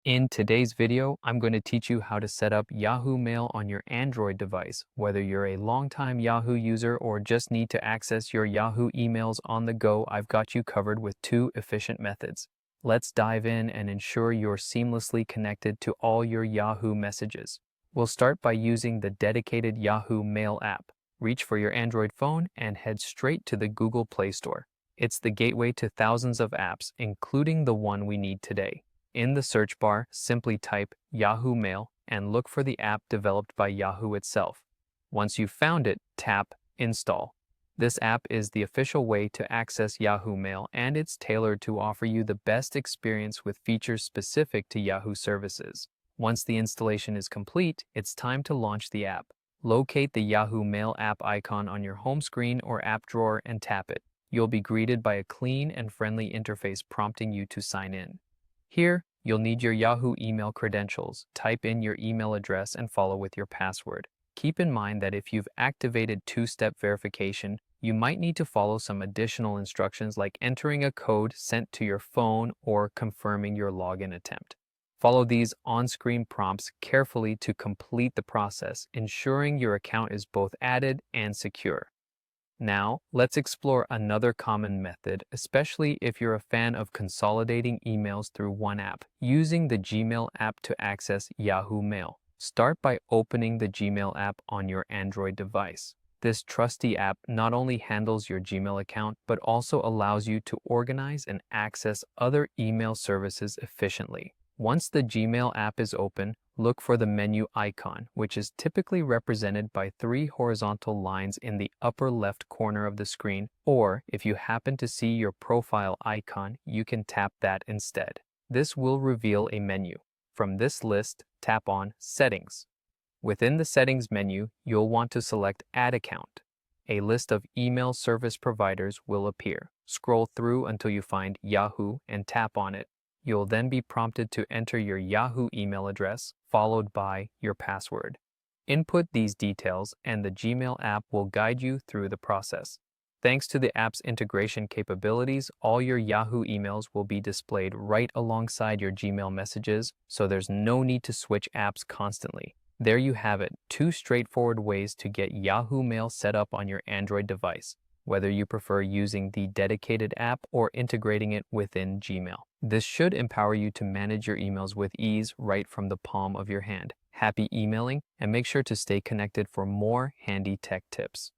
In today's video, I'm going to teach you how to set up Yahoo Mail on your Android device. Whether you're a longtime Yahoo user or just need to access your Yahoo emails on the go, I've got you covered with two efficient methods. Let's dive in and ensure you're seamlessly connected to all your Yahoo messages. We'll start by using the dedicated Yahoo Mail app. Reach for your Android phone and head straight to the Google Play Store. It's the gateway to thousands of apps, including the one we need today. In the search bar, simply type Yahoo Mail and look for the app developed by Yahoo itself. Once you've found it, tap Install. This app is the official way to access Yahoo Mail, and it's tailored to offer you the best experience with features specific to Yahoo services. Once the installation is complete, it's time to launch the app. Locate the Yahoo Mail app icon on your home screen or app drawer and tap it. You'll be greeted by a clean and friendly interface prompting you to sign in. Here, you'll need your Yahoo email credentials. Type in your email address and follow with your password. Keep in mind that if you've activated two-step verification, you might need to follow some additional instructions like entering a code sent to your phone or confirming your login attempt. Follow these on-screen prompts carefully to complete the process, ensuring your account is both added and secure. Now, let's explore another common method, especially if you're a fan of consolidating emails through one app, using the Gmail app to access Yahoo Mail. Start by opening the Gmail app on your Android device. This trusty app not only handles your Gmail account, but also allows you to organize and access other email services efficiently. Once the Gmail app is open, look for the menu icon, which is typically represented by three horizontal lines in the upper left corner of the screen, or if you happen to see your profile icon, you can tap that instead. This will reveal a menu. From this list, tap on Settings. Within the Settings menu, you'll want to select Add Account. A list of email service providers will appear. Scroll through until you find Yahoo and tap on it. You'll then be prompted to enter your Yahoo email address, followed by your password. Input these details, and the Gmail app will guide you through the process. Thanks to the app's integration capabilities, all your Yahoo emails will be displayed right alongside your Gmail messages, so there's no need to switch apps constantly. There you have it, two straightforward ways to get Yahoo Mail set up on your Android device, whether you prefer using the dedicated app or integrating it within Gmail. This should empower you to manage your emails with ease right from the palm of your hand. Happy emailing, and make sure to stay connected for more handy tech tips.